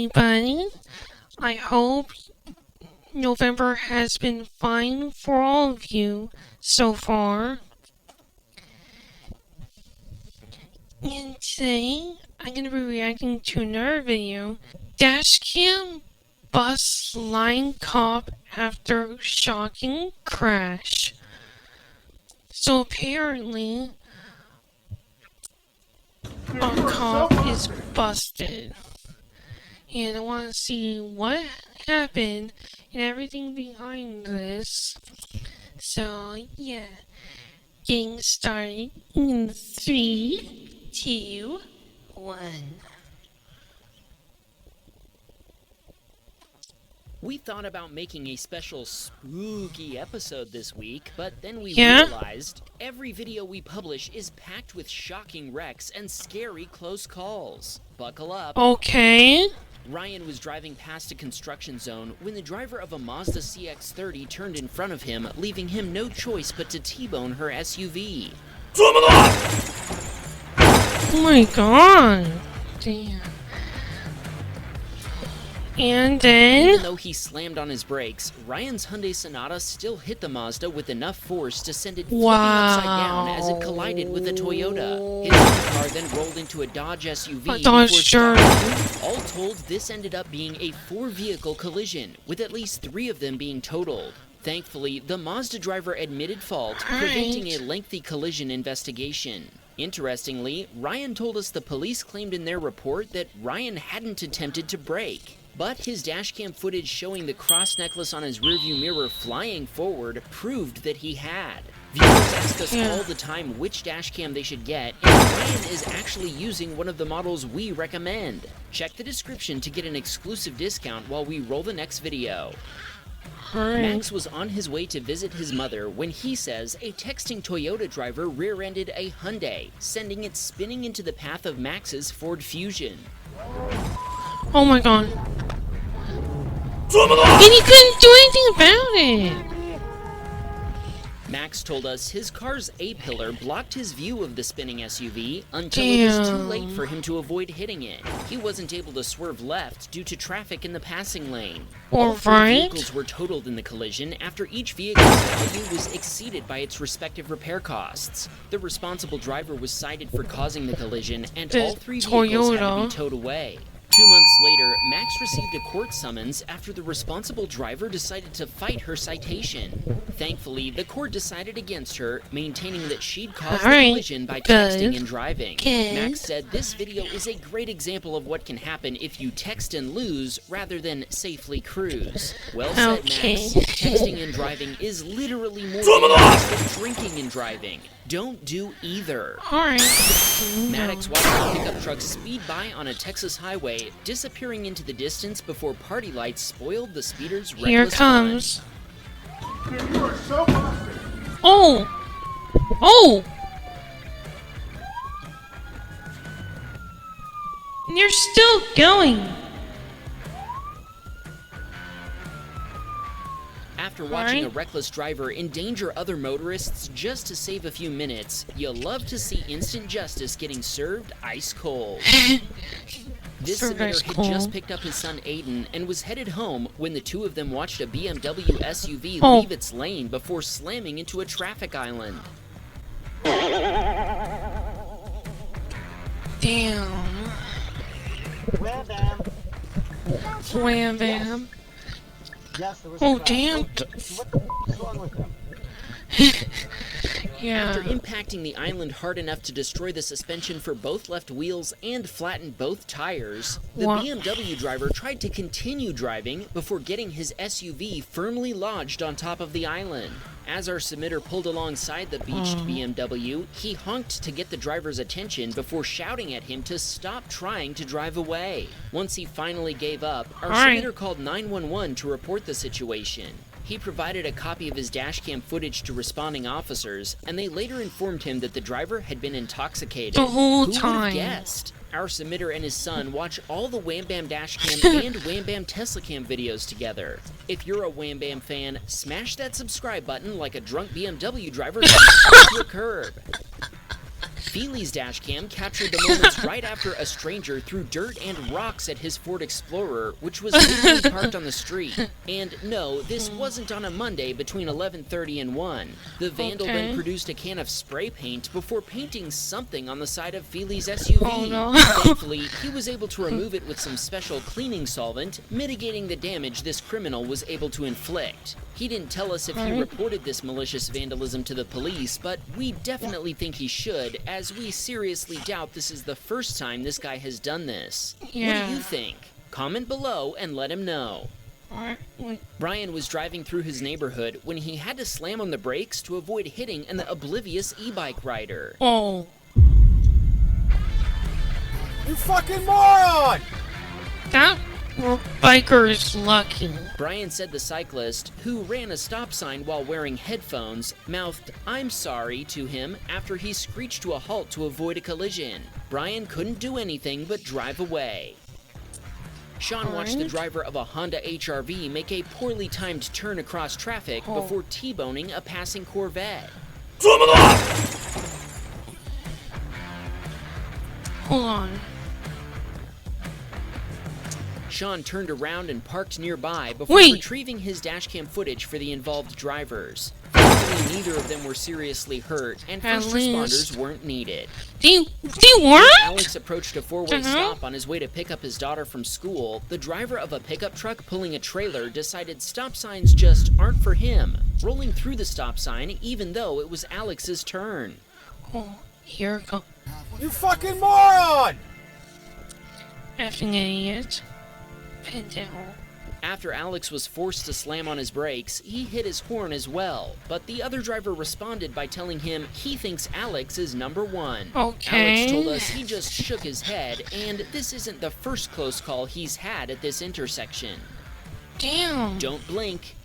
everybody. I hope November has been fine for all of you so far. And today, I'm going to be reacting to another video. Dashcam busts lying cop after shocking crash. So apparently, a cop is busted. And I want to see what happened and everything behind this. So, yeah. Getting started in 3, 2, 1. We thought about making a special spooky episode this week, but then we realized every video we publish is packed with shocking wrecks and scary close calls. Buckle up. Okay. Ryan was driving past a construction zone when the driver of a Mazda CX-30 turned in front of him, leaving him no choice but to T-bone her SUV. Oh my god. Damn. And then... Even though he slammed on his brakes, Ryan's Hyundai Sonata still hit the Mazda with enough force to send it flipping upside down as it collided with a Toyota. His car then rolled into a Dodge SUV before stopping. All told, this ended up being a 4-vehicle collision, with at least 3 of them being totaled. Thankfully, the Mazda driver admitted fault, preventing a lengthy collision investigation. Interestingly, Ryan told us the police claimed in their report that Ryan hadn't attempted to brake. But his dashcam footage showing the cross necklace on his rearview mirror flying forward proved that he had. Viewers ask us all the time which dashcam they should get, and Ryan is actually using one of the models we recommend. Check the description to get an exclusive discount while we roll the next video. Max was on his way to visit his mother when he says a texting Toyota driver rear-ended a Hyundai, sending it spinning into the path of Max's Ford Fusion. Oh my god. And he couldn't do anything about it! Max told us his car's A-pillar blocked his view of the spinning SUV until it was too late for him to avoid hitting it. He wasn't able to swerve left due to traffic in the passing lane. All 3 vehicles were totaled in the collision after each vehicle's value was exceeded by its respective repair costs. The responsible driver was cited for causing the collision, and all 3 vehicles had to be towed away. 2 months later, Max received a court summons after the responsible driver decided to fight her citation. Thankfully, the court decided against her, maintaining that she'd caused the collision by texting and driving. Max said this video is a great example of what can happen if you text and lose rather than safely cruise. Well said, Max. Texting and driving is literally more dangerous than drinking and driving. Don't do either. Maddox watched a pickup truck speed by on a Texas highway, disappearing into the distance before party lights spoiled the speeder's reckless Here comes. Fun. You are so busted. Oh! Oh! And you're still going. After watching a reckless driver endanger other motorists just to save a few minutes, you'll love to see instant justice getting served ice cold. This submitter had just picked up his son Aiden and was headed home when the 2 of them watched a BMW SUV leave its lane before slamming into a traffic island. Damn. Wham bam. Wham bam. Yes, there was damn. What's wrong with them? After impacting the island hard enough to destroy the suspension for both left wheels and flatten both tires, the BMW driver tried to continue driving before getting his SUV firmly lodged on top of the island. As our submitter pulled alongside the beached BMW, he honked to get the driver's attention before shouting at him to stop trying to drive away. Once he finally gave up, our submitter called 911 to report the situation. He provided a copy of his dashcam footage to responding officers, and they later informed him that the driver had been intoxicated. The whole Who time. would have guessed? Our submitter and his son watch all the Wham Bam Dashcam and Wham Bam Teslacam videos together. If you're a Wham Bam fan, smash that subscribe button like a drunk BMW driver smashed into a curb. Feely's dashcam captured the moments right after a stranger threw dirt and rocks at his Ford Explorer, which was legally parked on the street. And no, this wasn't on a Monday between 11:30 and 1. The vandal then produced a can of spray paint before painting something on the side of Feely's SUV. Oh, no. Thankfully, he was able to remove it with some special cleaning solvent, mitigating the damage this criminal was able to inflict. He didn't tell us if he reported this malicious vandalism to the police, but we definitely think he should, as we seriously doubt this is the first time this guy has done this. Yeah. What do you think? Comment below and let him know. Brian was driving through his neighborhood when he had to slam on the brakes to avoid hitting an oblivious e-bike rider. Oh. You fucking moron! That biker is lucky. Brian said the cyclist, who ran a stop sign while wearing headphones, mouthed "I'm sorry" to him after he screeched to a halt to avoid a collision. Brian couldn't do anything but drive away. Sean watched the driver of a Honda HR-V make a poorly timed turn across traffic before T-boning a passing Corvette. Hold on. Sean turned around and parked nearby before retrieving his dashcam footage for the involved drivers. Thankfully, neither of them were seriously hurt, and first responders weren't needed. They weren't? Alex approached a four-way stop on his way to pick up his daughter from school. The driver of a pickup truck pulling a trailer decided stop signs just aren't for him, rolling through the stop sign even though it was Alex's turn. Oh, here it goes. You fucking moron! Effing idiot. After Alex was forced to slam on his brakes, he hit his horn as well, but the other driver responded by telling him he thinks Alex is number one. Okay. Alex told us he just shook his head, and this isn't the first close call he's had at this intersection. Damn. Don't blink.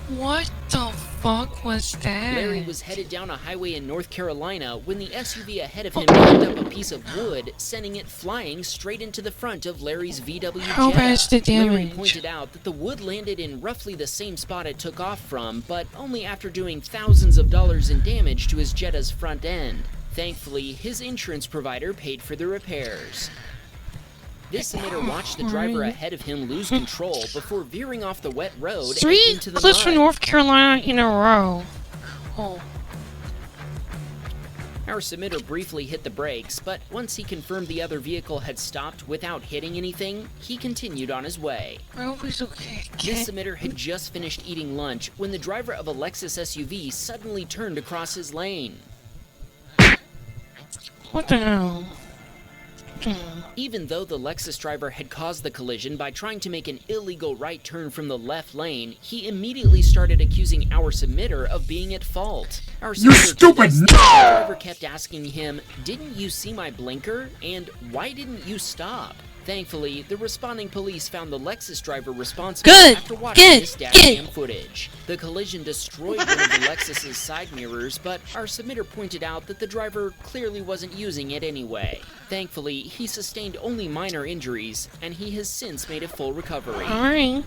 What the fuck was that? Larry was headed down a highway in North Carolina when the SUV ahead of him picked up a piece of wood, sending it flying straight into the front of Larry's VW Jetta. How bad's the damage? Larry pointed out that the wood landed in roughly the same spot it took off from, but only after doing thousands of dollars in damage to his Jetta's front end. Thankfully, his insurance provider paid for the repairs. This emitter watched the driver ahead of him lose control before veering off the wet road and into the clips from mud. North Carolina in a row. Oh. Our submitter briefly hit the brakes, but once he confirmed the other vehicle had stopped without hitting anything, he continued on his way. I hope he's okay. This submitter had just finished eating lunch when the driver of a Lexus SUV suddenly turned across his lane. What the hell? Even though the Lexus driver had caused the collision by trying to make an illegal right turn from the left lane, he immediately started accusing our submitter of being at fault. Our submitter told us the driver kept asking him, "Didn't you see my blinker?" and "Why didn't you stop?" Thankfully, the responding police found the Lexus driver responsible after watching this dashcam footage. The collision destroyed one of the Lexus's side mirrors, but our submitter pointed out that the driver clearly wasn't using it anyway. Thankfully, he sustained only minor injuries, and he has since made a full recovery. Alright.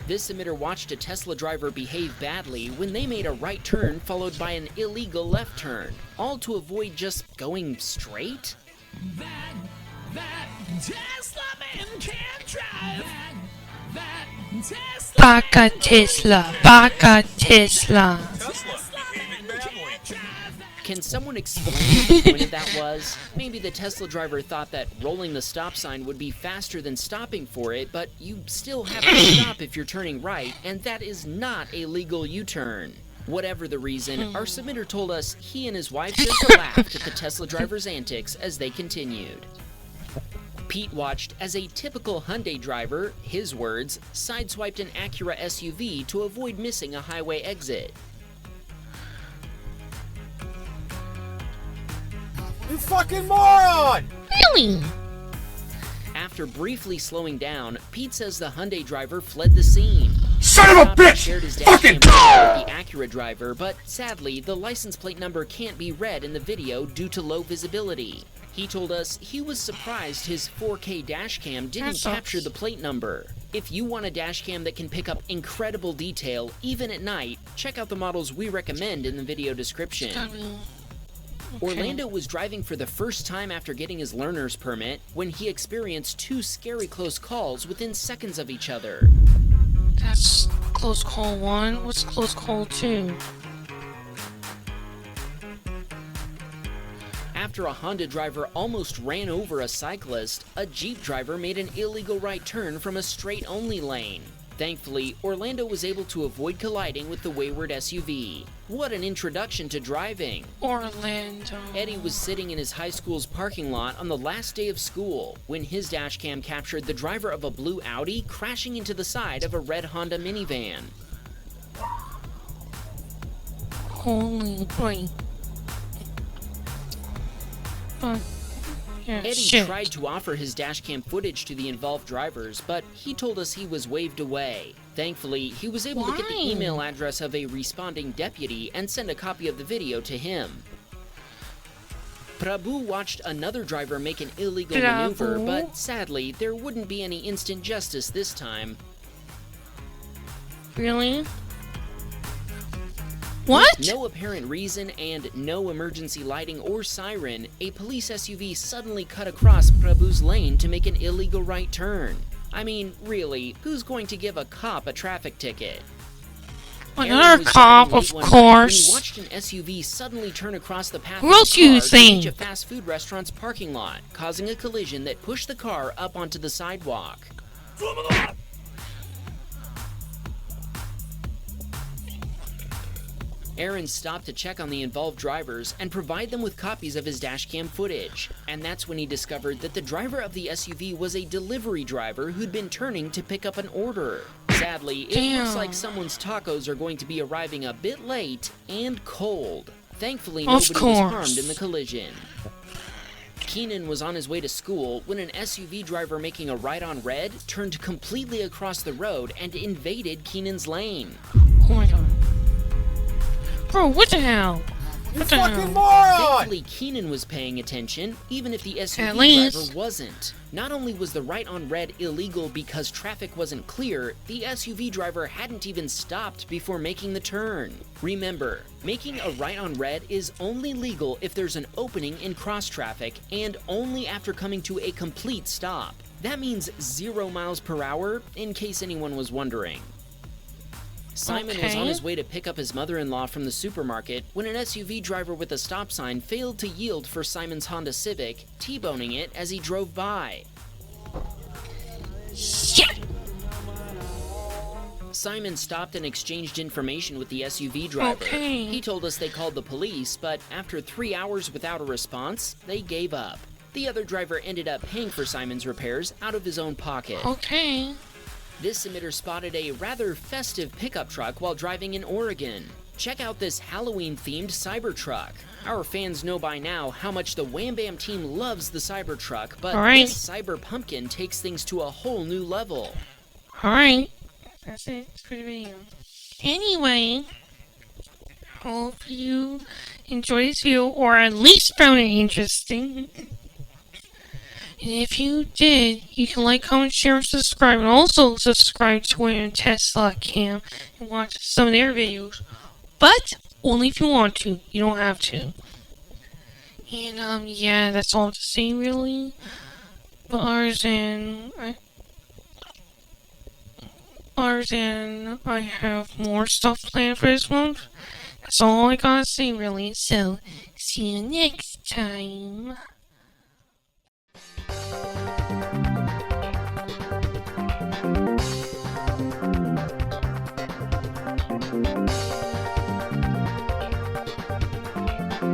This submitter watched a Tesla driver behave badly when they made a right turn followed by an illegal left turn, all to avoid just going straight? That Tesla man can't drive. That Tesla Baka Tesla. Baka Tesla. Can someone explain what the point of that was? Maybe the Tesla driver thought that rolling the stop sign would be faster than stopping for it, but you still have to stop if you're turning right, and that is not a legal U-turn. Whatever the reason, our submitter told us he and his wife just laughed at the Tesla driver's antics as they continued. Pete watched as a typical Hyundai driver, his words, sideswiped an Acura SUV to avoid missing a highway exit. You fucking moron! Really? After briefly slowing down, Pete says the Hyundai driver fled the scene. Son of a bitch! Shared his Fucking dashcam with the Acura driver, but sadly, the license plate number can't be read in the video due to low visibility. He told us he was surprised his 4K dashcam didn't capture the plate number. If you want a dashcam that can pick up incredible detail, even at night, check out the models we recommend in the video description. Orlando was driving for the first time after getting his learner's permit when he experienced two scary close calls within seconds of each other. That's close call 1. What's close call 2? After a Honda driver almost ran over a cyclist, a Jeep driver made an illegal right turn from a straight-only lane. Thankfully, Orlando was able to avoid colliding with the wayward SUV. What an introduction to driving! Orlando. Eddie was sitting in his high school's parking lot on the last day of school when his dashcam captured the driver of a blue Audi crashing into the side of a red Honda minivan. Holy boy. Yeah, Eddie shit. tried to offer his dashcam footage to the involved drivers, but he told us he was waved away. Thankfully, he was able to get the Why? email address of a responding deputy and send a copy of the video to him. Prabhu watched another driver make an illegal maneuver, but sadly, there wouldn't be any instant justice this time. Really? What? No apparent reason and no emergency lighting or siren, a police SUV suddenly cut across Prabhu's lane to make an illegal right turn. I mean, really, who's going to give a cop a traffic ticket? Another cop, of When he course. watched an SUV suddenly turn across the path Who of else the do you car to reach a think? fast food restaurant's parking lot, causing a collision that pushed the car up onto the sidewalk. Aaron stopped to check on the involved drivers and provide them with copies of his dashcam footage. And that's when he discovered that the driver of the SUV was a delivery driver who'd been turning to pick up an order. Sadly, it looks like someone's tacos are going to be arriving a bit late and cold. Thankfully, nobody was harmed in the collision. Keenan was on his way to school when an SUV driver making a right on red turned completely across the road and invaded Keenan's lane. Oh my god. Bro, what the hell? You What the fucking hell? moron! Thankfully, Keenan was paying attention, even if the At SUV least. driver wasn't. Not only was the right on red illegal because traffic wasn't clear, the SUV driver hadn't even stopped before making the turn. Remember, making a right on red is only legal if there's an opening in cross traffic and only after coming to a complete stop. That means 0 miles per hour, in case anyone was wondering. Simon was on his way to pick up his mother-in-law from the supermarket when an SUV driver with a stop sign failed to yield for Simon's Honda Civic, T-boning it as he drove by. Shit! Simon stopped and exchanged information with the SUV driver. Okay. He told us they called the police, but after 3 hours without a response, they gave up. The other driver ended up paying for Simon's repairs out of his own pocket. Okay. This emitter spotted a rather festive pickup truck while driving in Oregon. Check out this Halloween-themed Cybertruck. Our fans know by now how much the Wham Bam team loves the Cybertruck, but Alright. this Cyber Pumpkin takes things to a whole new level. Alright. That's it for the video. Anyway, hope you enjoyed this video or at least found it interesting. And if you did, you can like, comment, share, and subscribe. And also subscribe to Tesla Cam and watch some of their videos. But only if you want to. You don't have to. And yeah, that's all to say really. But other than I have more stuff planned for this month. That's all I gotta say really. So see you next time.